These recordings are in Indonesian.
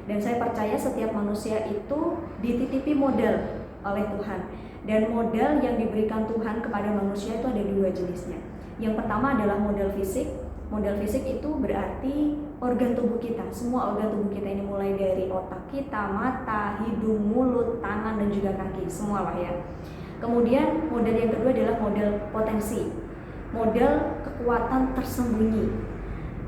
Dan saya percaya setiap manusia itu dititipi modal oleh Tuhan. Dan modal yang diberikan Tuhan kepada manusia itu ada dua jenisnya. Yang pertama adalah modal fisik. Modal fisik itu berarti organ tubuh kita. Semua organ tubuh kita ini mulai dari otak kita, mata, hidung, mulut, tangan, dan juga kaki. Semua lah ya. Kemudian modal yang kedua adalah modal potensi. Modal kekuatan tersembunyi.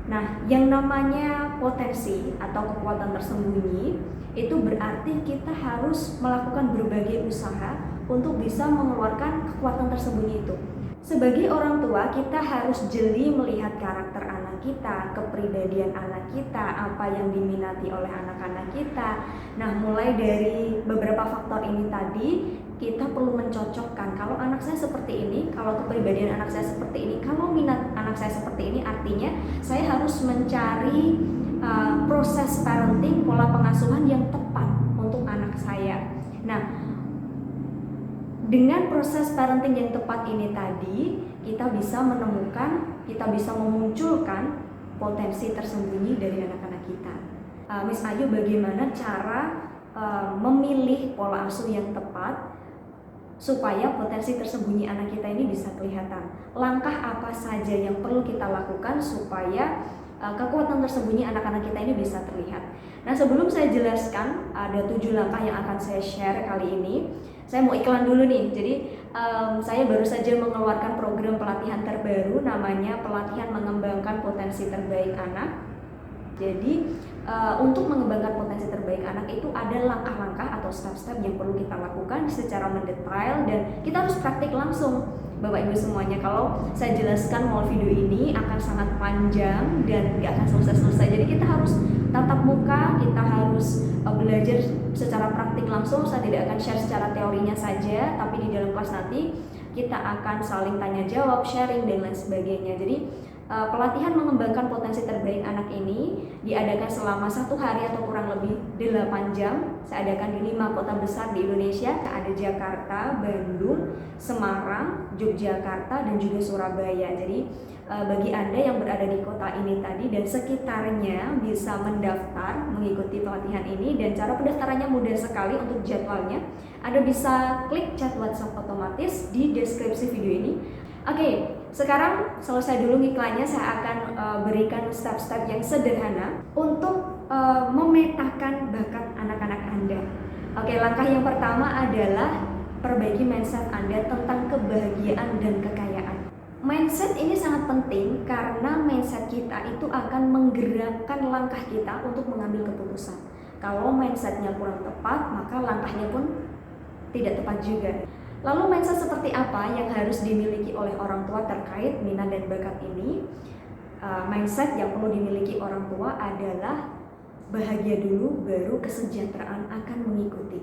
Nah, yang namanya potensi atau kekuatan tersembunyi itu berarti kita harus melakukan berbagai usaha untuk bisa mengeluarkan kekuatan tersembunyi itu. Sebagai orang tua, kita harus jeli melihat karakter anak kita, kepribadian anak kita, apa yang diminati oleh anak-anak kita. Nah, mulai dari beberapa faktor ini tadi, kita perlu mencocokkan. Kalau anak saya seperti ini, kalau kepribadian anak saya seperti ini, kalau minat anak saya seperti ini, artinya saya harus mencari proses parenting, pola pengasuhan yang tepat untuk anak saya. Nah, dengan proses parenting yang tepat ini tadi, kita bisa menemukan, kita bisa memunculkan potensi tersembunyi dari anak-anak kita. Miss Ayu, bagaimana cara memilih pola asuh yang tepat supaya potensi tersembunyi anak kita ini bisa kelihatan? Langkah apa saja yang perlu kita lakukan supaya kekuatan tersembunyi anak-anak kita ini bisa terlihat? Nah, sebelum saya jelaskan, ada 7 langkah yang akan saya share kali ini. Saya mau iklan dulu nih. Jadi saya baru saja mengeluarkan program pelatihan terbaru, namanya Pelatihan Mengembangkan Potensi Terbaik Anak. Jadi untuk mengembangkan potensi terbaik anak itu ada langkah-langkah atau step-step yang perlu kita lakukan secara mendetail, dan kita harus praktik langsung. Bapak Ibu semuanya, kalau saya jelaskan mau video ini akan sangat panjang dan gak akan selesai-selesai. Jadi kita harus tatap muka, kita harus belajar secara praktik langsung. Saya tidak akan share secara teorinya saja, tapi di dalam kelas nanti kita akan saling tanya jawab, sharing, dan lain sebagainya. Jadi pelatihan mengembangkan potensi terbaik anak ini diadakan selama 1 hari atau kurang lebih 8 jam. Saya adakan di 5 kota besar di Indonesia, ada Jakarta, Bandung, Semarang, Yogyakarta, dan juga Surabaya. Jadi bagi Anda yang berada di kota ini tadi dan sekitarnya bisa mendaftar mengikuti pelatihan ini, dan cara pendaftarannya mudah sekali. Untuk jadwalnya Anda bisa klik chat WhatsApp otomatis di deskripsi video ini. Oke, sekarang selesai dulu iklannya. Saya akan berikan step-step yang sederhana untuk memetakan bakat anak-anak Anda. Oke, langkah yang pertama adalah perbaiki mindset Anda tentang kebahagiaan dan kekayaan. Mindset ini sangat penting karena mindset kita itu akan menggerakkan langkah kita untuk mengambil keputusan. Kalau mindsetnya kurang tepat, maka langkahnya pun tidak tepat juga. Lalu mindset seperti apa yang harus dimiliki oleh orang tua terkait minat dan bakat ini? Mindset yang perlu dimiliki orang tua adalah bahagia dulu, baru kesejahteraan akan mengikuti.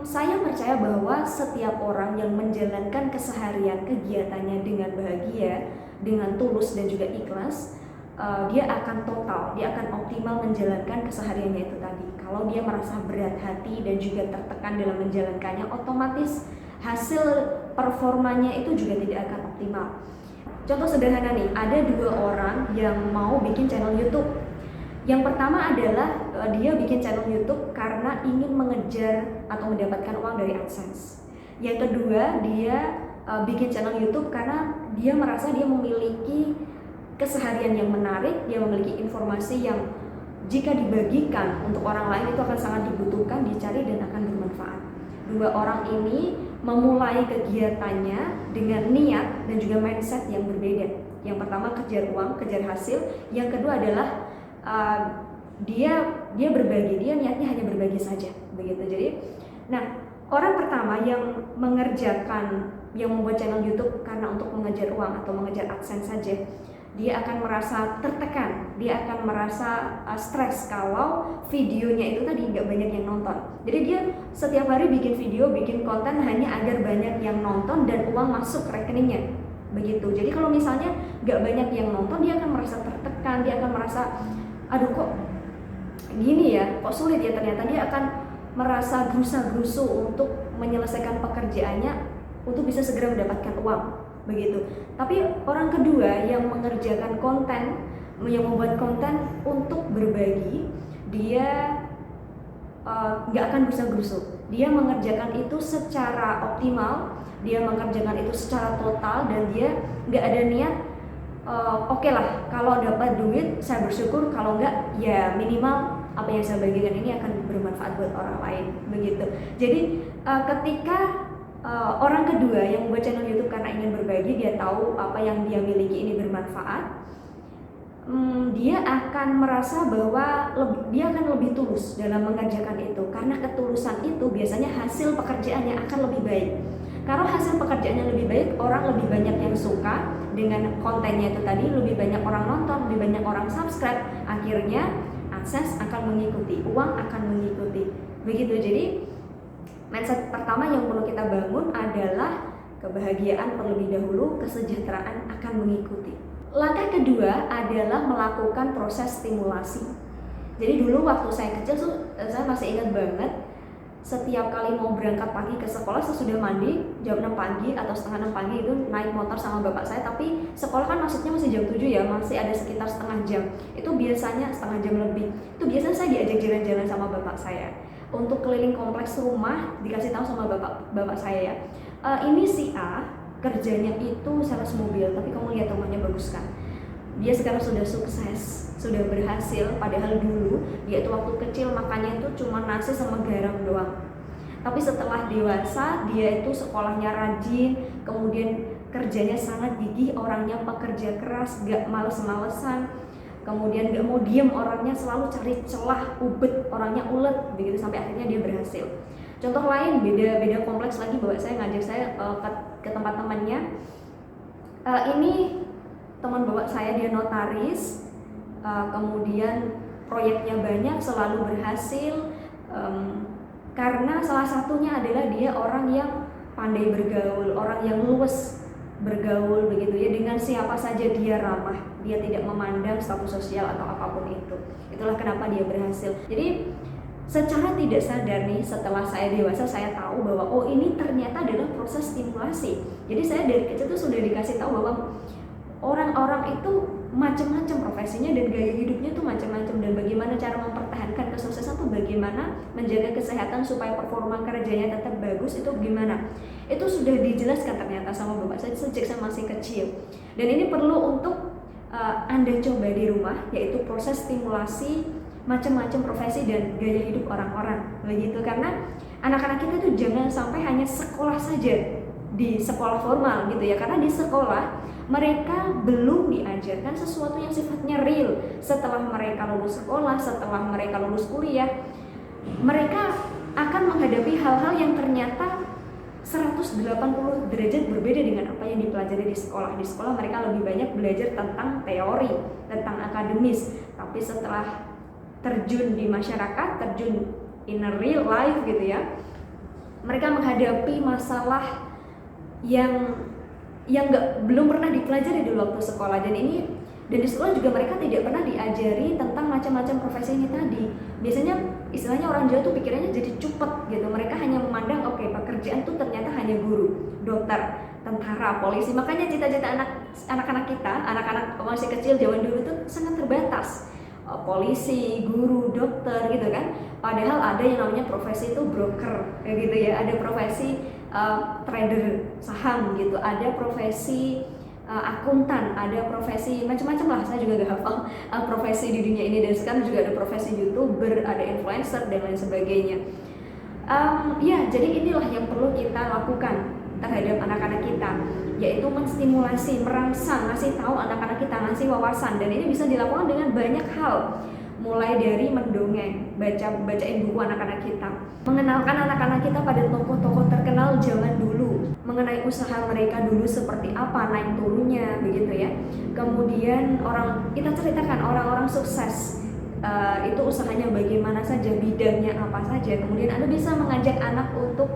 Saya percaya bahwa setiap orang yang menjalankan keseharian kegiatannya dengan bahagia, dengan tulus dan juga ikhlas, dia akan total, dia akan optimal menjalankan kesehariannya itu tadi. Kalau dia merasa berat hati dan juga tertekan dalam menjalankannya, otomatis hasil performanya itu juga tidak akan optimal. Contoh sederhana nih, ada 2 orang yang mau bikin channel YouTube. Yang pertama adalah dia bikin channel YouTube karena ingin mengejar atau mendapatkan uang dari AdSense. Yang kedua, dia bikin channel YouTube karena dia merasa dia memiliki keseharian yang menarik, dia memiliki informasi yang jika dibagikan untuk orang lain itu akan sangat dibutuhkan, dicari, dan akan bermanfaat. 2 orang ini memulai kegiatannya dengan niat dan juga mindset yang berbeda. Yang pertama kejar uang, kejar hasil. Yang kedua adalah dia berbagi, dia niatnya hanya berbagi saja, begitu. Jadi, nah, orang pertama yang membuat channel YouTube karena untuk mengejar uang atau mengejar AdSense saja, dia akan merasa tertekan, dia akan merasa stres kalau videonya itu tadi nggak banyak yang nonton. Jadi dia setiap hari bikin video, bikin konten hanya agar banyak yang nonton dan uang masuk rekeningnya, begitu. Jadi kalau misalnya nggak banyak yang nonton, dia akan merasa tertekan, dia akan merasa, aduh kok gini ya, kok sulit ya. Ternyata dia akan merasa gerusa-gerusu untuk menyelesaikan pekerjaannya untuk bisa segera mendapatkan uang, begitu. Tapi orang kedua yang mengerjakan konten, yang membuat konten untuk berbagi, dia nggak akan gerusa-gerusuk. Dia mengerjakan itu secara optimal, dia mengerjakan itu secara total, dan dia nggak ada niat oke lah, kalau dapat duit saya bersyukur, kalau enggak ya minimal apa yang saya bagikan ini akan bermanfaat buat orang lain, begitu. Jadi ketika orang kedua yang membuat channel YouTube karena ingin berbagi, dia tahu apa yang dia miliki ini bermanfaat, dia akan merasa bahwa dia akan lebih tulus dalam mengerjakan itu, karena ketulusan itu biasanya hasil pekerjaannya akan lebih baik. Kalau hasil pekerjaannya lebih baik, orang lebih banyak yang suka dengan kontennya itu tadi, lebih banyak orang nonton, lebih banyak orang subscribe, akhirnya akses akan mengikuti, uang akan mengikuti, begitu. Jadi mindset pertama yang perlu kita bangun adalah kebahagiaan terlebih dahulu, kesejahteraan akan mengikuti. Langkah kedua adalah melakukan proses stimulasi. Jadi dulu waktu saya kecil saya masih ingat banget, setiap kali mau berangkat pagi ke sekolah, saya sudah mandi jam 6 pagi atau setengah 6 pagi itu naik motor sama bapak saya. Tapi sekolah kan maksudnya masih jam 7 ya, masih ada sekitar setengah jam. Itu biasanya setengah jam lebih. Itu biasanya saya diajak jalan-jalan sama bapak saya untuk keliling kompleks rumah, dikasih tahu sama bapak saya ya, ini si A kerjanya itu sales mobil, tapi kamu lihat rumahnya bagus kan, dia sekarang sudah sukses, sudah berhasil. Padahal dulu dia itu waktu kecil makannya itu cuma nasi sama garam doang. Tapi setelah dewasa dia itu sekolahnya rajin, kemudian kerjanya sangat gigih, orangnya pekerja keras, gak males-malesan, kemudian gak mau diem, orangnya selalu cari celah, ubet, orangnya ulet, begitu sampai akhirnya dia berhasil. Contoh lain, beda kompleks lagi, bapak saya ngajak saya ke tempat temannya. Ini teman bapak saya, dia notaris, kemudian proyeknya banyak, selalu berhasil, karena salah satunya adalah dia orang yang pandai bergaul, orang yang luwes bergaul, begitu ya, dengan siapa saja dia ramah, dia tidak memandang status sosial atau apapun itu. Itulah kenapa dia berhasil. Jadi secara tidak sadar nih, setelah saya dewasa, saya tahu bahwa oh ini ternyata adalah proses stimulasi. Jadi saya dari kecil tuh sudah dikasih tahu bahwa orang-orang itu macam-macam profesinya dan gaya hidupnya tuh macam-macam, dan bagaimana cara mempertahankan kesuksesan tuh bagaimana, menjaga kesehatan supaya performa kerjanya tetap bagus itu gimana. Itu sudah dijelaskan ternyata sama bapak saya sejak saya masih kecil. Dan ini perlu untuk Anda coba di rumah, yaitu proses stimulasi macam-macam profesi dan gaya hidup orang-orang, begitu. Karena anak-anak kita tuh jangan sampai hanya sekolah saja, di sekolah formal gitu ya, karena di sekolah mereka belum diajarkan sesuatu yang sifatnya real. Setelah mereka lulus sekolah, setelah mereka lulus kuliah, mereka akan menghadapi hal-hal yang ternyata 180 derajat berbeda dengan apa yang dipelajari di sekolah. Di sekolah mereka lebih banyak belajar tentang teori, tentang akademis, tapi setelah terjun di masyarakat, terjun in a real life gitu ya, mereka menghadapi masalah yang belum pernah dipelajari dulu waktu sekolah. Dan di sekolah juga mereka tidak pernah diajari tentang macam-macam profesi ini tadi. Biasanya istilahnya orang Jawa tuh pikirannya jadi cupet gitu. Mereka hanya memandang oke, pekerjaan tuh ternyata hanya guru, dokter, tentara, polisi. Makanya cita-cita anak-anak kita, anak-anak masih kecil zaman dulu tuh sangat terbatas. Polisi, guru, dokter gitu kan. Padahal ada yang namanya profesi itu broker kayak gitu ya, ada profesi trader saham gitu, ada profesi akuntan, ada profesi macam-macam lah, saya juga gak hafal profesi di dunia ini. Dan sekarang juga ada profesi YouTuber, ada influencer dan lain sebagainya. Ya, jadi inilah yang perlu kita lakukan terhadap anak-anak kita, yaitu menstimulasi, merangsang, ngasih tahu anak-anak kita, ngasih wawasan. Dan ini bisa dilakukan dengan banyak hal, mulai dari mendongeng, bacain buku anak-anak kita, mengenalkan anak-anak kita pada tokoh-tokoh terkenal zaman dulu, mengenai usaha mereka dulu seperti apa, naik turunnya, begitu ya. Kemudian kita ceritakan orang-orang sukses, itu usahanya bagaimana saja, bidangnya apa saja. Kemudian Anda bisa mengajak anak untuk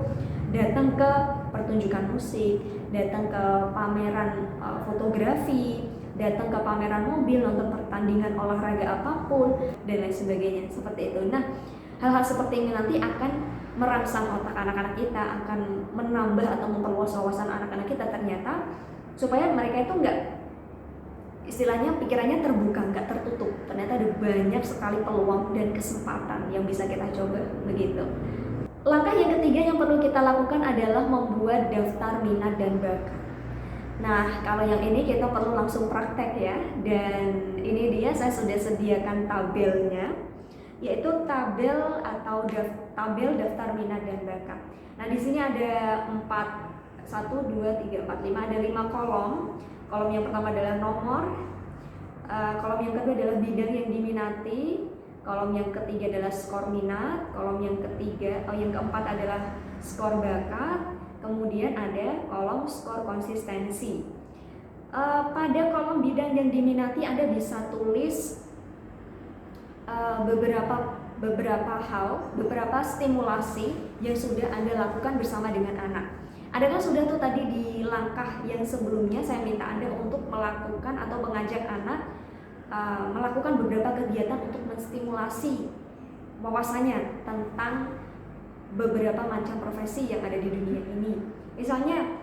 datang ke pertunjukan musik, datang ke pameran fotografi, datang ke pameran mobil, nonton pertandingan olahraga apapun, dan lain sebagainya, seperti itu. Nah, hal-hal seperti ini nanti akan merangsang otak anak-anak kita, akan menambah atau memperluas wawasan anak-anak kita ternyata, supaya mereka itu istilahnya pikirannya terbuka, nggak tertutup. Ternyata ada banyak sekali peluang dan kesempatan yang bisa kita coba begitu. Langkah yang ketiga yang perlu kita lakukan adalah membuat daftar minat dan bakat. Nah, kalau yang ini kita perlu langsung praktek ya. Dan ini dia, saya sudah sediakan tabelnya, yaitu tabel atau tabel daftar minat dan bakat. Nah, di sini ada 5 kolom. Kolom yang pertama adalah nomor, kolom yang kedua adalah bidang yang diminati, kolom yang ketiga adalah skor minat, kolom yang keempat adalah skor bakat, kemudian ada kolom skor konsistensi. Pada kolom bidang yang diminati Anda bisa tulis beberapa stimulasi yang sudah Anda lakukan bersama dengan anak. Anda kan sudah tuh tadi di langkah yang sebelumnya saya minta Anda untuk melakukan atau mengajak anak melakukan beberapa kegiatan untuk menstimulasi wawasannya tentang beberapa macam profesi yang ada di dunia ini. Misalnya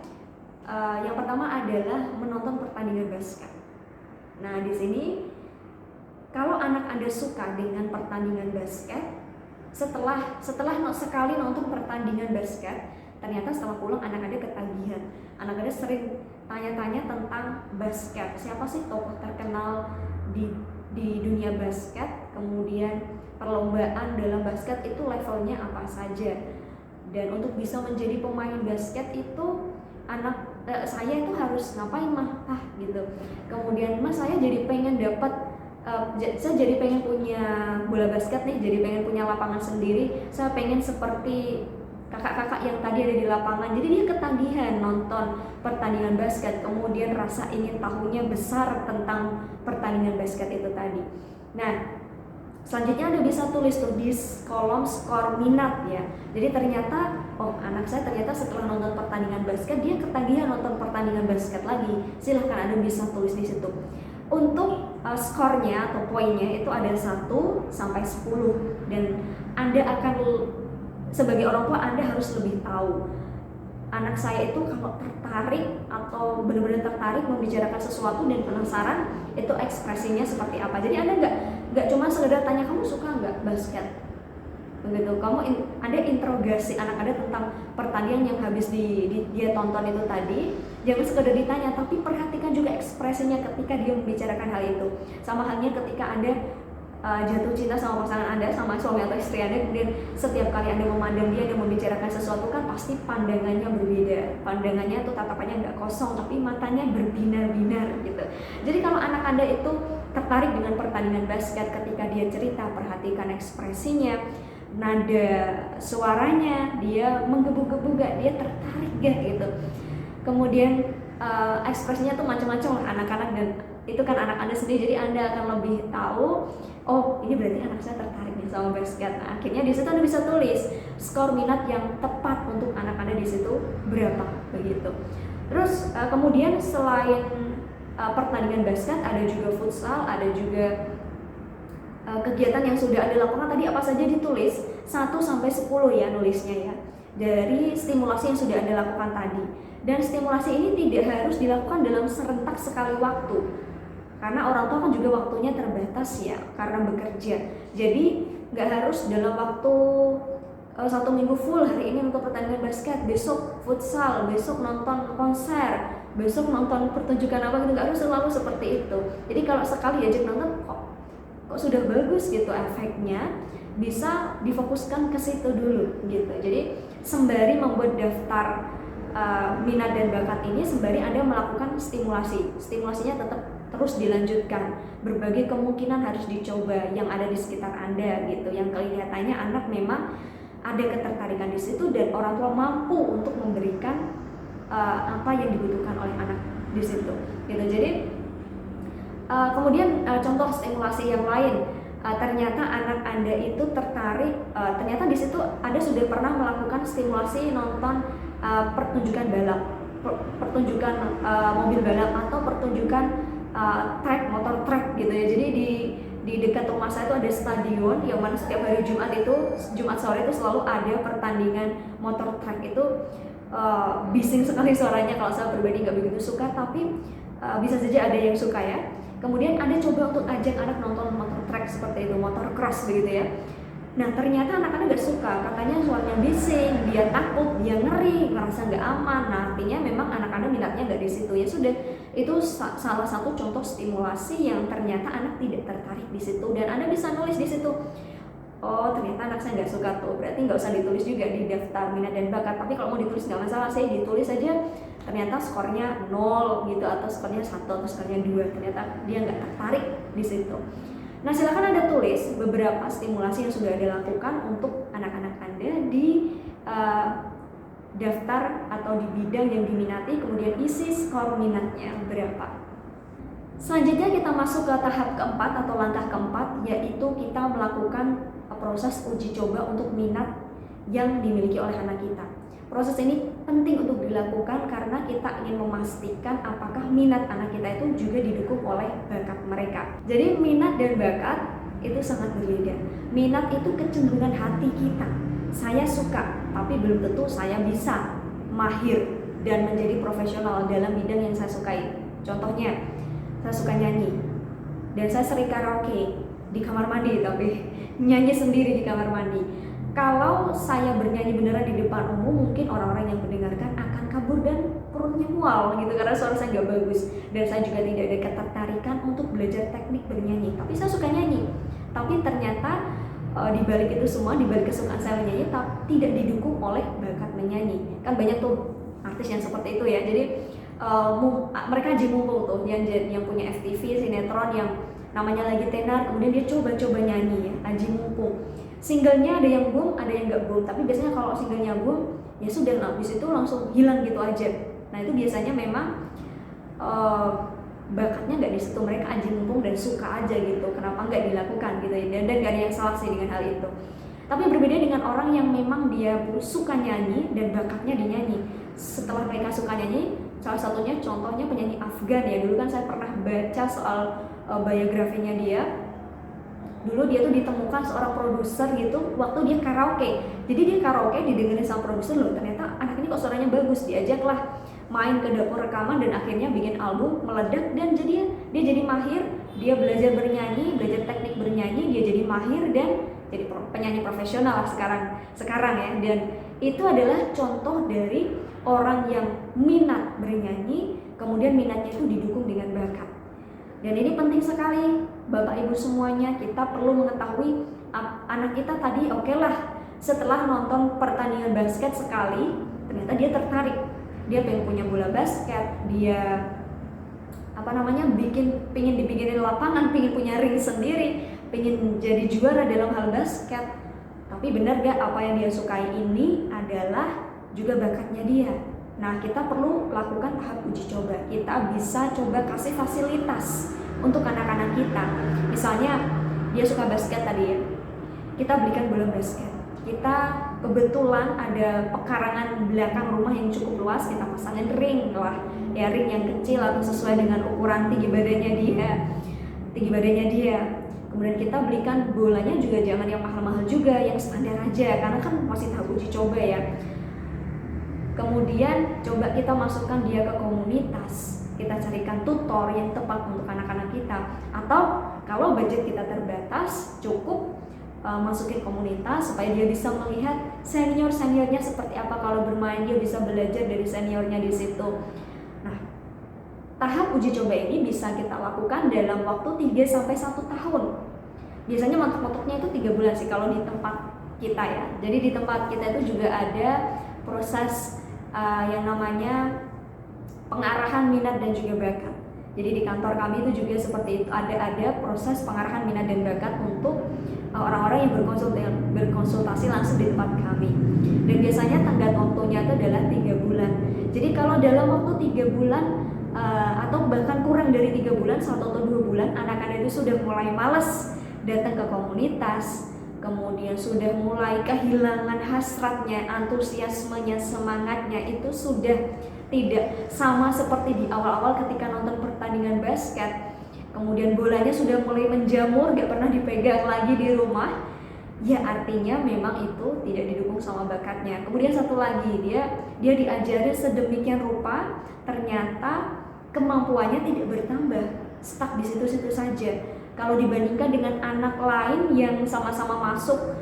yang pertama adalah menonton pertandingan basket. Nah, di sini kalau anak Anda suka dengan pertandingan basket, setelah sekali nonton pertandingan basket, ternyata setelah pulang anak Anda ketagihan. Anak Anda sering tanya-tanya tentang basket. Siapa sih tokoh terkenal di dunia basket, kemudian perlombaan dalam basket itu levelnya apa saja, dan untuk bisa menjadi pemain basket itu saya itu harus ngapain mah gitu. Kemudian mas saya jadi pengen punya bola basket nih, jadi pengen punya lapangan sendiri, saya pengen seperti kakak-kakak yang tadi ada di lapangan. Jadi dia ketagihan nonton pertandingan basket, kemudian rasa ingin tahunya besar tentang pertandingan basket itu tadi. Nah, selanjutnya Anda bisa tulis tuh di kolom skor minat ya. Jadi ternyata, anak saya ternyata setelah nonton pertandingan basket, dia ketagihan nonton pertandingan basket lagi. Silahkan Anda bisa tulis di situ. Untuk skornya atau poinnya itu ada 1 sampai 10, dan Anda akan sebagai orang tua Anda harus lebih tahu anak saya itu kalau tertarik atau benar-benar tertarik membicarakan sesuatu dan penasaran, itu ekspresinya seperti apa. Jadi Anda nggak cuma sekedar tanya kamu suka nggak basket begitu, Anda interogasi anak Anda tentang pertandingan yang habis dia tonton itu tadi. Jangan sekedar ditanya, tapi perhatikan juga ekspresinya ketika dia membicarakan hal itu. Sama halnya ketika Anda jatuh cinta sama pasangan Anda, sama suami atau istri Anda, kemudian setiap kali Anda memandang dia dan membicarakan sesuatu, kan pasti pandangannya berbeda. Pandangannya tuh tatapannya nggak kosong, tapi matanya berbinar-binar gitu. Jadi kalau anak Anda itu tertarik dengan pertandingan basket, ketika dia cerita, perhatikan ekspresinya, nada suaranya, dia menggebu-gebu gak, dia tertarik gak gitu. Kemudian ekspresinya tuh macam-macam lah anak-anak, dan itu kan anak Anda sendiri, jadi Anda akan lebih tahu, ini berarti anak saya tertarik nih sama basket. Nah, akhirnya di situ Anda bisa tulis skor minat yang tepat untuk anak Anda di situ berapa begitu. Terus kemudian selain pertandingan basket, ada juga futsal, ada juga kegiatan yang sudah Anda lakukan tadi apa saja ditulis 1 sampai 10 ya nulisnya ya, dari stimulasi yang sudah Anda lakukan tadi. Dan stimulasi ini tidak harus dilakukan dalam serentak sekali waktu, karena orang tua kan juga waktunya terbatas ya karena bekerja. Jadi nggak harus dalam waktu 1 minggu full, hari ini untuk pertandingan basket, besok futsal, besok nonton konser, besok nonton pertunjukan apa gitu. Nggak harus selalu seperti itu. Jadi kalau sekali aja nonton kok sudah bagus gitu efeknya, bisa difokuskan ke situ dulu gitu. Jadi sembari membuat daftar minat dan bakat ini, sembari Anda melakukan stimulasinya tetap terus dilanjutkan. Berbagai kemungkinan harus dicoba yang ada di sekitar Anda gitu, yang kelihatannya anak memang ada ketertarikan di situ dan orang tua mampu untuk memberikan apa yang dibutuhkan oleh anak di situ gitu. Jadi kemudian contoh stimulasi yang lain, ternyata anak Anda itu tertarik, ternyata di situ Anda sudah pernah melakukan stimulasi nonton pertunjukan balap, pertunjukan mobil balap atau pertunjukan motor track gitu ya. Jadi di dekat rumah saya itu ada stadion yang mana setiap hari Jumat sore itu selalu ada pertandingan motor track. Itu bising sekali suaranya, kalau saya pribadi nggak begitu suka, tapi bisa saja ada yang suka ya. Kemudian ada coba untuk ajak anak nonton motor track seperti itu, motor cross begitu ya. Nah ternyata anak-anak gak suka, katanya suaranya bising, dia takut, dia ngeri, ngerasa gak aman. Nah artinya memang anak-anak minatnya gak di situ. Ya sudah, itu salah satu contoh stimulasi yang ternyata anak tidak tertarik di situ. Dan Anda bisa nulis di situ, oh ternyata anak saya nggak suka tuh, berarti nggak usah ditulis juga di daftar minat dan bakat. Tapi kalau mau ditulis nggak masalah, saya ditulis aja ternyata skornya 0 gitu, atau skornya 1 atau skornya 2, ternyata dia nggak tertarik di situ. Nah silakan Anda tulis beberapa stimulasi yang sudah Anda lakukan untuk anak-anak Anda di daftar atau di bidang yang diminati, kemudian isi skor minatnya berapa. Selanjutnya kita masuk ke tahap keempat atau langkah keempat, yaitu kita melakukan proses uji coba untuk minat yang dimiliki oleh anak kita. Proses ini penting untuk dilakukan karena kita ingin memastikan apakah minat anak kita itu juga didukung oleh bakat mereka. Jadi minat dan bakat itu sangat berbeda. Minat itu kecenderungan hati kita. Saya suka, tapi belum tentu saya bisa mahir dan menjadi profesional dalam bidang yang saya sukai. Contohnya, saya suka nyanyi dan saya sering karaoke di kamar mandi, tapi nyanyi sendiri di kamar mandi. Kalau saya bernyanyi beneran di depan umum, mungkin orang-orang yang mendengarkan akan kabur dan perutnya mual gitu, karena suara saya nggak bagus. Dan saya juga tidak ada ketertarikan untuk belajar teknik bernyanyi, tapi saya suka nyanyi. Tapi ternyata di balik itu semua, di balik kesukaan saya menyanyi, tidak didukung oleh bakat menyanyi. Kan banyak tuh artis yang seperti itu ya. Jadi mereka aja mumpung tuh yang punya FTV, sinetron yang namanya lagi tenar, kemudian dia coba-coba nyanyi ya, aji mumpung. Singlenya ada yang boom, ada yang nggak boom, tapi biasanya kalau singlenya boom, ya sudah, habis itu langsung hilang gitu aja. Nah itu biasanya memang bakatnya nggak di situ, mereka aji mumpung dan suka aja gitu, kenapa nggak dilakukan gitu ya, dan nggak ada yang salah sih dengan hal itu. Tapi berbeda dengan orang yang memang dia suka nyanyi dan bakatnya di nyanyi. Setelah mereka suka nyanyi, salah satunya contohnya penyanyi Afgan ya, dulu kan saya pernah baca soal biografinya dia. Dulu dia tuh ditemukan seorang produser gitu waktu dia karaoke. Jadi dia karaoke didengerin sama produser, loh ternyata anak ini kok suaranya bagus, diajaklah main ke dapur rekaman dan akhirnya bikin album meledak, dan dia jadi mahir, dia belajar bernyanyi, belajar teknik bernyanyi, dia jadi mahir dan jadi penyanyi profesional sekarang ya. Dan itu adalah contoh dari orang yang minat bernyanyi, kemudian minatnya itu didukung dengan bakat. Dan ini penting sekali Bapak Ibu semuanya, kita perlu mengetahui anak kita tadi oke lah, setelah nonton pertandingan basket sekali ternyata dia tertarik, dia pengen punya bola basket, dia pingin dibikinin lapangan, pingin punya ring sendiri, pingin jadi juara dalam hal basket. Tapi benar gak apa yang dia sukai ini adalah juga bakatnya dia? Nah kita perlu lakukan tahap uji coba. Kita bisa coba kasih fasilitas untuk anak-anak kita. Misalnya dia suka basket tadi ya, kita belikan bola basket. Kita kebetulan ada pekarangan belakang rumah yang cukup luas, kita pasangin ring lah ya, ring yang kecil atau sesuai dengan ukuran tinggi badannya dia. Kemudian kita belikan bolanya juga jangan yang mahal-mahal juga, yang standar aja, karena kan masih tahap uji coba ya. Kemudian coba kita masukkan dia ke komunitas, kita carikan tutor yang tepat untuk anak-anak kita. Atau kalau budget kita terbatas, cukup masukin komunitas supaya dia bisa melihat seniornya seperti apa kalau bermain, dia bisa belajar dari seniornya di situ. Nah, tahap uji coba ini bisa kita lakukan dalam waktu 3-1 tahun. Biasanya mentok-mentoknya itu 3 bulan sih kalau di tempat kita ya. Jadi di tempat kita itu juga ada proses yang namanya pengarahan minat dan juga bakat. Jadi di kantor kami itu juga seperti itu, ada proses pengarahan minat dan bakat untuk orang-orang yang berkonsultasi langsung di tempat kami. Dan biasanya tenggat waktunya itu adalah 3 bulan. Jadi kalau dalam waktu 3 bulan atau bahkan kurang dari 3 bulan, 1 atau 2 bulan, anak-anak itu sudah mulai malas datang ke komunitas, kemudian sudah mulai kehilangan hasratnya, antusiasmenya, semangatnya itu sudah tidak sama seperti di awal-awal ketika nonton pertandingan basket. Kemudian bolanya sudah mulai menjamur, gak pernah dipegang lagi di rumah, ya artinya memang itu tidak didukung sama bakatnya. Kemudian satu lagi, dia diajari sedemikian rupa, ternyata kemampuannya tidak bertambah. stuck di situ-situ saja. Kalau dibandingkan dengan anak lain yang sama-sama masuk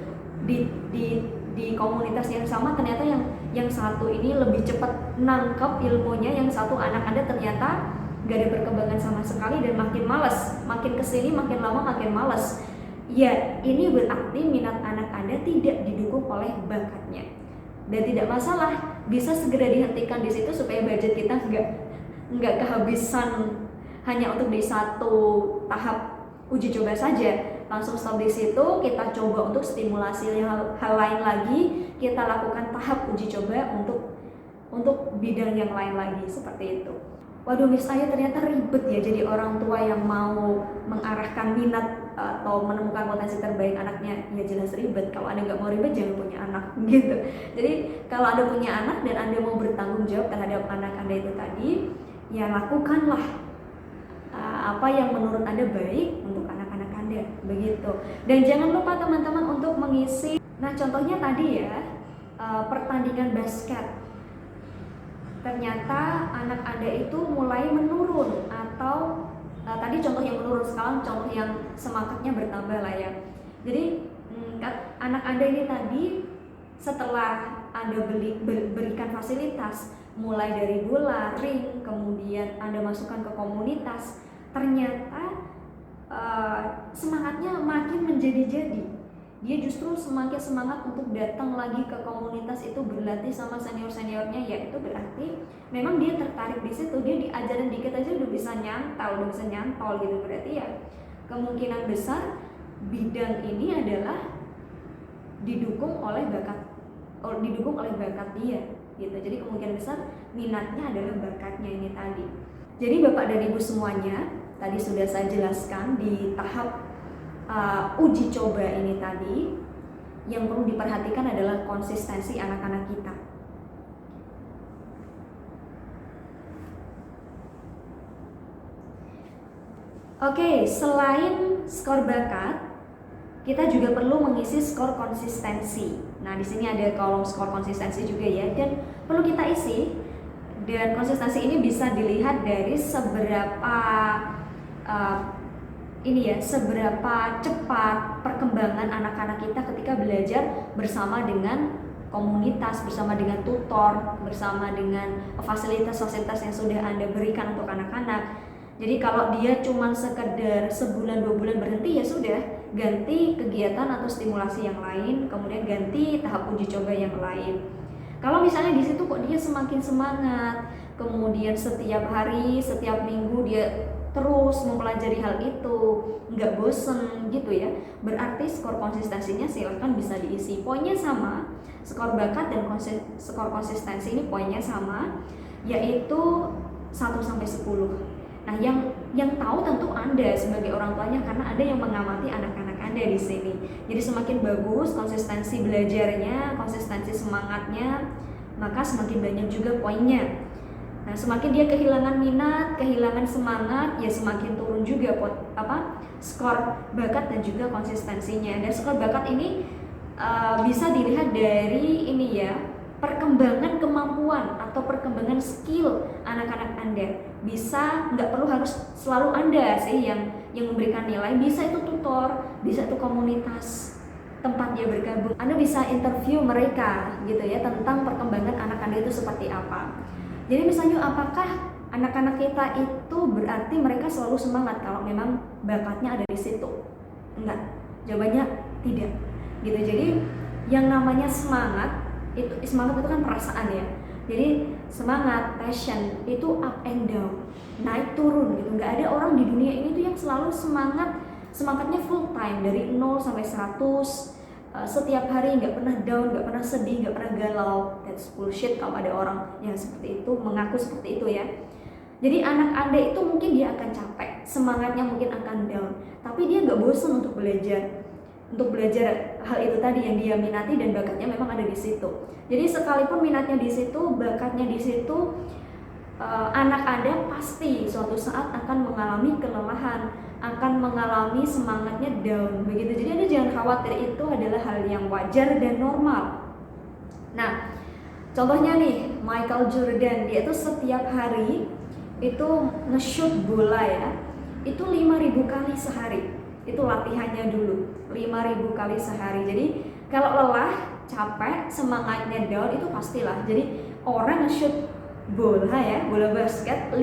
di komunitas yang sama, ternyata yang satu ini lebih cepat nangkep ilmunya, yang satu anak Anda ternyata gak ada perkembangan sama sekali dan makin malas, makin kesini makin lama makin malas. Ya, ini berarti minat anak Anda tidak didukung oleh bakatnya. Dan tidak masalah, bisa segera dihentikan di situ supaya budget kita nggak kehabisan hanya untuk di satu tahap uji coba saja. Langsung stop di situ, kita coba untuk stimulasi hal lain lagi, kita lakukan tahap uji coba untuk bidang yang lain lagi, seperti itu. Waduh, Miss Ayu ternyata ribet ya jadi orang tua yang mau mengarahkan minat atau menemukan potensi terbaik anaknya. Ya jelas ribet, kalau Anda nggak mau ribet jangan punya anak gitu. Jadi kalau Anda punya anak dan Anda mau bertanggung jawab terhadap anak Anda itu tadi, ya lakukanlah apa yang menurut Anda baik untuk anak-anak Anda, begitu. Dan jangan lupa teman-teman untuk mengisi, nah contohnya tadi ya, pertandingan basket. Ternyata anak Anda itu mulai menurun, atau tadi contoh yang menurun, sekarang contoh yang semangatnya bertambah lah ya. Jadi anak Anda ini tadi setelah Anda berikan fasilitas mulai dari bola, ring, kemudian Anda masukkan ke komunitas, ternyata semangatnya makin menjadi-jadi. Dia justru semakin semangat untuk datang lagi ke komunitas itu, berlatih sama senior-seniornya. Ya itu berarti memang dia tertarik di situ, dia diajarin dikit aja udah bisa nyantol gitu. Berarti ya kemungkinan besar bidang ini adalah didukung oleh bakat dia gitu. Jadi kemungkinan besar minatnya adalah bakatnya ini tadi. Jadi Bapak dan Ibu semuanya, tadi sudah saya jelaskan di tahap uji coba ini tadi, yang perlu diperhatikan adalah konsistensi anak-anak kita. Oke, selain skor bakat, kita juga perlu mengisi skor konsistensi. Nah, di sini ada kolom skor konsistensi juga ya, dan perlu kita isi. Dan konsistensi ini bisa dilihat dari seberapa seberapa cepat perkembangan anak-anak kita ketika belajar bersama dengan komunitas, bersama dengan tutor, bersama dengan fasilitas-fasilitas yang sudah Anda berikan untuk anak-anak. Jadi kalau dia cuma sekedar sebulan 2 bulan berhenti, ya sudah, ganti kegiatan atau stimulasi yang lain, kemudian ganti tahap uji coba yang lain. Kalau misalnya di situ kok dia semakin semangat, kemudian setiap hari, setiap minggu dia terus mempelajari hal itu, nggak bosen gitu ya, berarti skor konsistensinya silahkan bisa diisi. Poinnya sama, skor bakat dan skor konsistensi ini poinnya sama, yaitu 1-10. Nah, yang tahu tentu Anda sebagai orang tuanya, karena ada yang mengamati anak-anak Anda di sini. Jadi semakin bagus konsistensi belajarnya, konsistensi semangatnya, maka semakin banyak juga poinnya. Nah, semakin dia kehilangan minat, kehilangan semangat, ya semakin turun juga skor bakat dan juga konsistensinya. Dan skor bakat ini bisa dilihat dari ini ya, perkembangan kemampuan atau perkembangan skill anak-anak Anda. Bisa, nggak perlu harus selalu Anda sih yang memberikan nilai, bisa itu tutor, bisa itu komunitas tempat dia bergabung. Anda bisa interview mereka gitu ya, tentang perkembangan anak Anda itu seperti apa. Jadi misalnya, apakah anak-anak kita itu berarti mereka selalu semangat kalau memang bakatnya ada di situ? Enggak, jawabannya tidak gitu. Jadi yang namanya semangat itu kan perasaan ya. Jadi semangat, passion itu up and down, naik turun gitu. Nggak ada orang di dunia ini tuh yang selalu semangatnya full time dari 0 sampai 100 setiap hari, nggak pernah down, nggak pernah sedih, nggak pernah galau. That's bullshit kalau ada orang yang seperti itu, mengaku seperti itu ya. Jadi anak Anda itu mungkin dia akan capek, semangatnya mungkin akan down, tapi dia nggak bosan untuk belajar hal itu tadi yang dia minati dan bakatnya memang ada di situ. Jadi sekalipun minatnya di situ, bakatnya di situ, anak Anda pasti suatu saat akan mengalami kelelahan, akan mengalami semangatnya down begitu. Jadi Anda jangan khawatir, itu adalah hal yang wajar dan normal. Nah, contohnya nih Michael Jordan, dia itu setiap hari itu nge-shoot bola ya, itu 5.000 kali sehari. Itu latihannya dulu, 5.000 kali sehari. Jadi kalau lelah, capek, semangatnya down itu pastilah. Jadi orang nge-shoot bola basket 5.000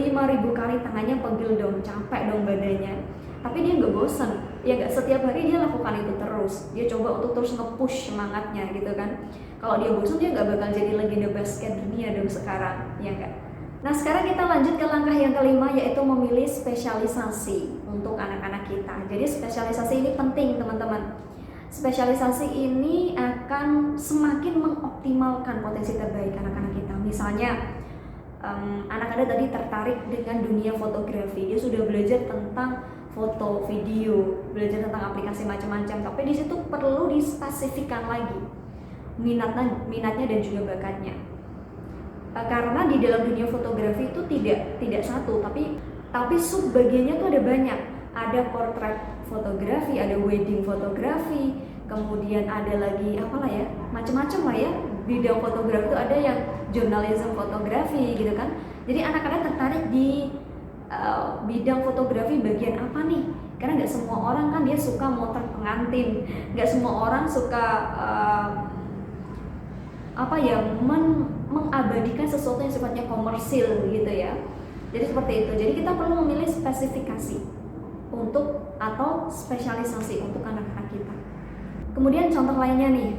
kali, tangannya pegel dong, capek dong badannya. Tapi dia nggak bosan, ya nggak setiap hari dia lakukan itu terus. Dia coba untuk terus nge-push semangatnya gitu kan. Kalau dia bosan, dia nggak bakal jadi legenda basket dunia dong sekarang, ya nggak? Nah sekarang kita lanjut ke langkah yang kelima, yaitu memilih spesialisasi untuk anak-anak kita. Jadi spesialisasi ini penting teman-teman. Spesialisasi ini akan semakin mengoptimalkan potensi terbaik anak-anak kita. Misalnya anak Anda tadi tertarik dengan dunia fotografi, dia sudah belajar tentang foto, video, belajar tentang aplikasi macam-macam, tapi di situ perlu dispesifikkan lagi minatnya dan juga bakatnya. Karena di dalam dunia fotografi itu tidak satu, tapi sub bagiannya tuh ada banyak. Ada portrait fotografi, ada wedding fotografi, kemudian ada lagi apalah ya, macam-macam lah ya. Bidang fotografi itu ada yang journalism fotografi gitu kan. Jadi anak-anak tertarik di bidang fotografi bagian apa nih? Karena nggak semua orang kan dia suka motret pengantin, nggak semua orang suka mengabadikan sesuatu yang sifatnya komersil gitu ya. Jadi seperti itu. Jadi kita perlu memilih spesifikasi untuk atau spesialisasi untuk anak-anak kita. Kemudian contoh lainnya nih,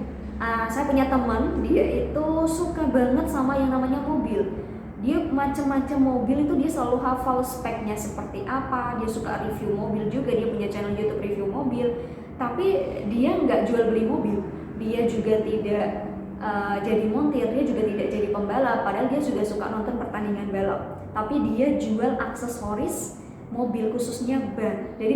saya punya teman, dia itu suka banget sama yang namanya mobil. Dia macam-macam mobil itu dia selalu hafal speknya seperti apa. Dia suka review mobil juga, dia punya channel YouTube review mobil. Tapi dia nggak jual beli mobil, dia juga tidak jadi montir, dia juga tidak jadi pembalap, padahal dia juga suka nonton pertandingan balap. Tapi dia jual aksesoris mobil, khususnya ban. Jadi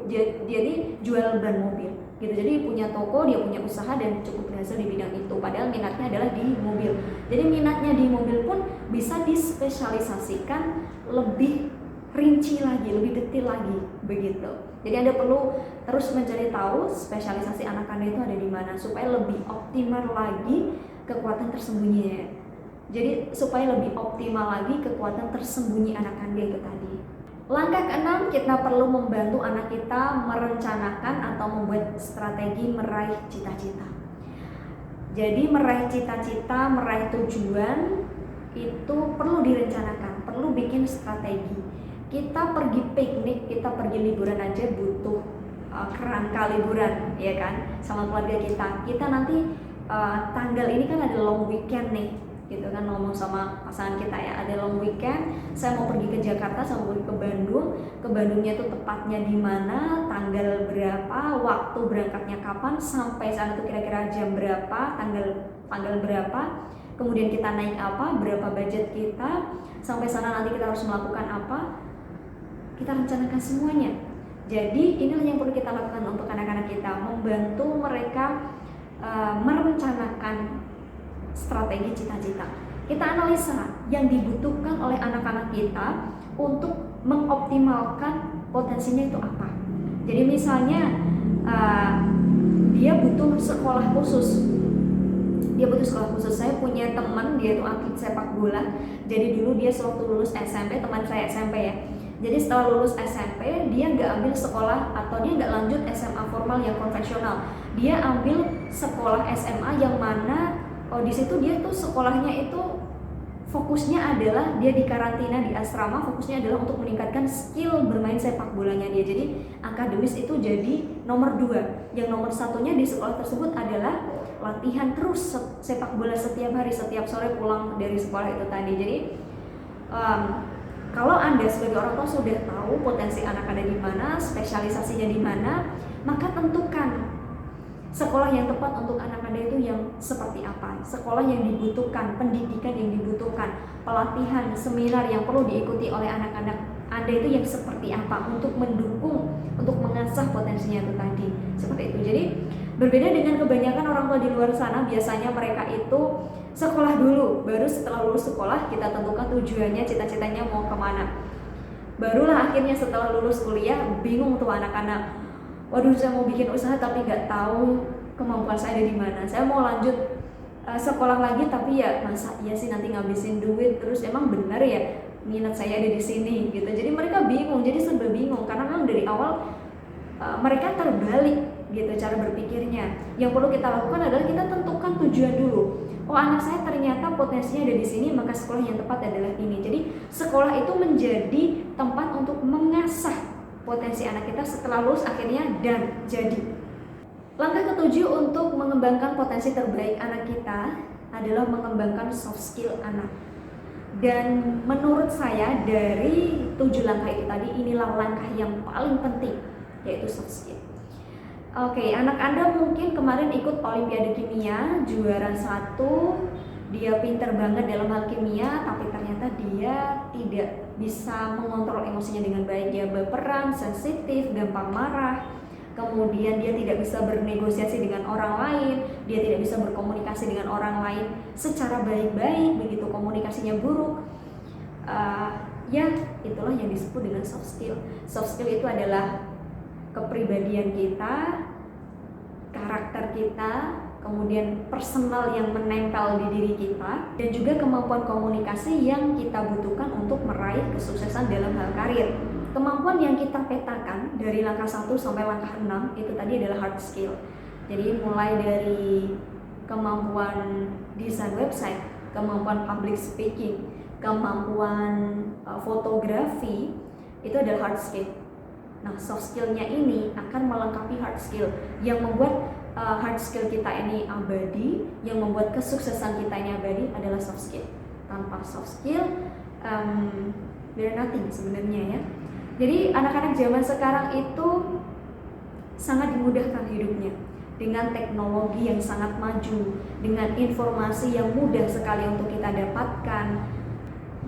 dia jual ban mobil gitu. Jadi punya toko, dia punya usaha dan cukup berhasil di bidang itu, padahal minatnya adalah di mobil. Jadi minatnya di mobil pun bisa dispesialisasikan lebih rinci lagi, lebih detail lagi begitu. Jadi Anda perlu terus mencari tahu spesialisasi anak Anda itu ada di mana supaya lebih optimal lagi kekuatan tersembunyinya. Jadi supaya lebih optimal lagi kekuatan tersembunyi anak Anda itu tadi. Langkah keenam, kita perlu membantu anak kita merencanakan atau membuat strategi meraih cita-cita. Jadi meraih cita-cita, meraih tujuan itu perlu direncanakan, perlu bikin strategi. Kita pergi piknik, kita pergi liburan aja butuh kerangka liburan, ya kan, sama keluarga kita. Kita nanti tanggal ini kan ada long weekend nih, gitu kan, ngomong sama pasangan kita ya, ada long weekend. Saya mau pergi ke Jakarta, saya mau pergi ke Bandung. Ke Bandungnya tuh tepatnya di mana, tanggal berapa, waktu berangkatnya kapan, sampai sana tuh kira-kira jam berapa, tanggal berapa. Kemudian kita naik apa, berapa budget kita, sampai sana nanti kita harus melakukan apa. Kita rencanakan semuanya. Jadi inilah yang perlu kita lakukan untuk anak-anak kita, membantu mereka merencanakan strategi cita-cita. Kita analisa yang dibutuhkan oleh anak-anak kita untuk mengoptimalkan potensinya itu apa. Jadi misalnya dia butuh sekolah khusus. Saya punya teman, dia itu atlet sepak bola. Jadi dulu dia sewaktu lulus SMP, teman saya SMP ya. Jadi setelah lulus SMP, dia nggak ambil sekolah atau dia nggak lanjut SMA formal yang konvensional. Dia ambil sekolah SMA yang mana di situ dia tuh sekolahnya itu fokusnya adalah dia di karantina di asrama, fokusnya adalah untuk meningkatkan skill bermain sepak bolanya dia. Jadi akademis itu jadi nomor 2. Yang nomor satunya di sekolah tersebut adalah latihan terus sepak bola setiap hari, setiap sore pulang dari sekolah itu tadi. Jadi kalau Anda sebagai orang tua sudah tahu potensi anak Anda di mana, spesialisasinya di mana, maka tentukan sekolah yang tepat untuk anak Anda itu yang seperti apa. Sekolah yang dibutuhkan, pendidikan yang dibutuhkan, pelatihan, seminar yang perlu diikuti oleh anak-anak Anda itu yang seperti apa untuk mendukung, untuk mengasah potensinya itu tadi. Seperti itu. Jadi berbeda dengan kebanyakan orang tua di luar sana, biasanya mereka itu sekolah dulu, baru setelah lulus sekolah kita tentukan tujuannya, cita-citanya mau kemana. Barulah akhirnya setelah lulus kuliah bingung tuh anak-anak, waduh saya mau bikin usaha tapi nggak tahu kemampuan saya ada di mana. Saya mau lanjut sekolah lagi tapi ya masa iya sih nanti ngabisin duit terus, emang benar ya minat saya ada di sini gitu. Jadi mereka bingung, jadi serba bingung karena memang dari awal mereka terbalik gitu cara berpikirnya. Yang perlu kita lakukan adalah kita tentukan tujuan dulu. Oh, anak saya ternyata potensinya ada di sini, maka sekolah yang tepat adalah ini. Jadi sekolah itu menjadi tempat untuk mengasah potensi anak kita setelah lulus akhirnya dan jadi. Langkah ketujuh untuk mengembangkan potensi terbaik anak kita adalah mengembangkan soft skill anak. Dan menurut saya dari 7 langkah itu tadi, inilah langkah yang paling penting, yaitu soft skill. Oke, anak Anda mungkin kemarin ikut Olimpiade Kimia, juara 1, dia pinter banget dalam hal kimia, tapi ternyata dia tidak bisa mengontrol emosinya dengan baik. Dia baperan, sensitif, gampang marah, kemudian dia tidak bisa bernegosiasi dengan orang lain, dia tidak bisa berkomunikasi dengan orang lain secara baik-baik, begitu komunikasinya buruk. Ya, itulah yang disebut dengan soft skill. Soft skill itu adalah kepribadian kita, karakter kita, kemudian personal yang menempel di diri kita, dan juga kemampuan komunikasi yang kita butuhkan untuk meraih kesuksesan dalam hal karir. Kemampuan yang kita petakan dari langkah 1 sampai langkah 6 itu tadi adalah hard skill. Jadi mulai dari kemampuan desain website, kemampuan public speaking, kemampuan fotografi, itu adalah hard skill. Nah, soft skill-nya ini akan melengkapi hard skill yang membuat hard skill kita ini abadi, yang membuat kesuksesan kita ini abadi adalah soft skill. Tanpa soft skill, we're nothing sebenarnya ya. Jadi anak-anak zaman sekarang itu sangat dimudahkan hidupnya dengan teknologi yang sangat maju, dengan informasi yang mudah sekali untuk kita dapatkan.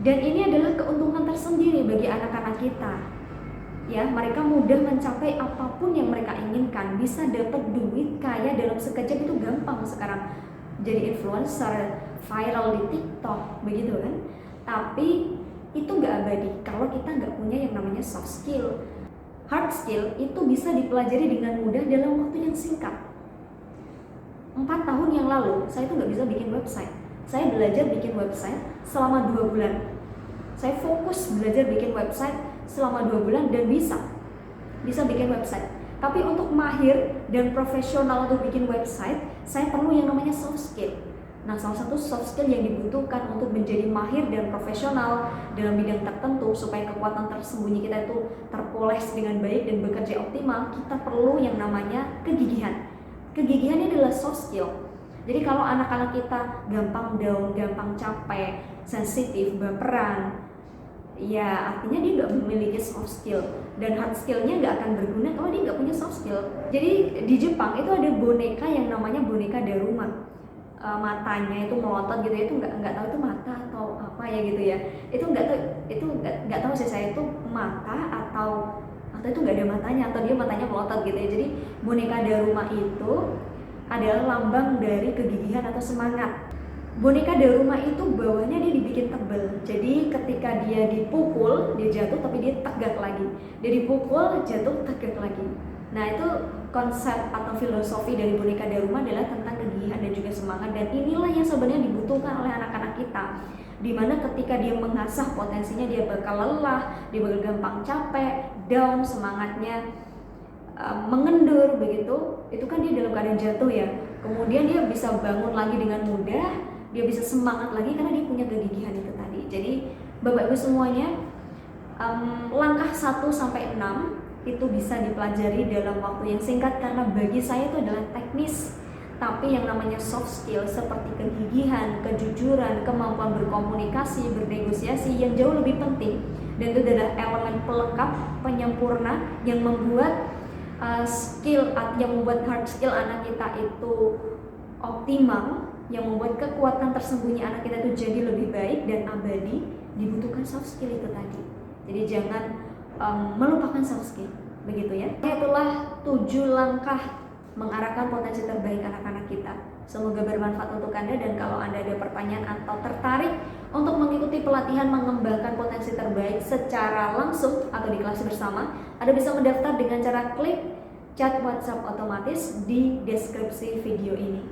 Dan ini adalah keuntungan tersendiri bagi anak-anak kita. Ya, mereka mudah mencapai apapun yang mereka inginkan, bisa dapat duit kaya dalam sekejap, itu gampang sekarang. Jadi influencer, viral di TikTok, begitu kan? Tapi itu nggak abadi kalau kita nggak punya yang namanya soft skill. Hard skill itu bisa dipelajari dengan mudah dalam waktu yang singkat. 4 tahun yang lalu, saya itu nggak bisa bikin website. Saya belajar bikin website selama 2 bulan. Saya fokus belajar bikin website selama 2 bulan dan bisa bikin website. Tapi untuk mahir dan profesional untuk bikin website, saya perlu yang namanya soft skill. Nah, salah satu soft skill yang dibutuhkan untuk menjadi mahir dan profesional dalam bidang tertentu supaya kekuatan tersembunyi kita itu terpoles dengan baik dan bekerja optimal, kita perlu yang namanya kegigihan. Kegigihan ini adalah soft skill. Jadi kalau anak-anak kita gampang down, gampang capek, sensitif, baperan, ya artinya dia nggak memiliki soft skill, dan hard skillnya nggak akan berguna kalau dia nggak punya soft skill. Jadi di Jepang itu ada boneka yang namanya boneka Daruma. Matanya itu melotot gitu ya, itu nggak tahu itu mata atau apa ya gitu ya. Itu nggak tahu sih saya itu mata atau itu nggak ada matanya atau dia matanya melotot gitu ya. Jadi boneka Daruma itu adalah lambang dari kegigihan atau semangat. Boneka Daruma itu bawahnya dia dibikin tebal, jadi ketika dia dipukul, dia jatuh tapi dia tegak lagi. Dia dipukul, jatuh, tegak lagi. Nah, itu konsep atau filosofi dari boneka Daruma adalah tentang kegigihan dan juga semangat. Dan inilah yang sebenarnya dibutuhkan oleh anak-anak kita, dimana ketika dia mengasah potensinya, dia bakal lelah, dia bakal gampang capek, down, semangatnya mengendur begitu. Itu kan dia dalam keadaan jatuh ya. Kemudian dia bisa bangun lagi dengan mudah, dia bisa semangat lagi karena dia punya kegigihan itu tadi. Jadi Bapak Ibu semuanya, langkah 1 sampai 6 itu bisa dipelajari dalam waktu yang singkat karena bagi saya itu adalah teknis. Tapi yang namanya soft skill seperti kegigihan, kejujuran, kemampuan berkomunikasi, bernegosiasi yang jauh lebih penting, dan itu adalah elemen pelengkap, penyempurna yang membuat yang membuat hard skill anak kita itu optimal, yang membuat kekuatan tersembunyi anak kita itu jadi lebih baik dan abadi. Dibutuhkan soft skill itu tadi. Jadi jangan melupakan soft skill, begitu ya. Itulah 7 langkah mengarahkan potensi terbaik anak-anak kita. Semoga bermanfaat untuk Anda, dan kalau Anda ada pertanyaan atau tertarik untuk mengikuti pelatihan mengembangkan potensi terbaik secara langsung atau di kelas bersama, Anda bisa mendaftar dengan cara klik chat WhatsApp otomatis di deskripsi video ini.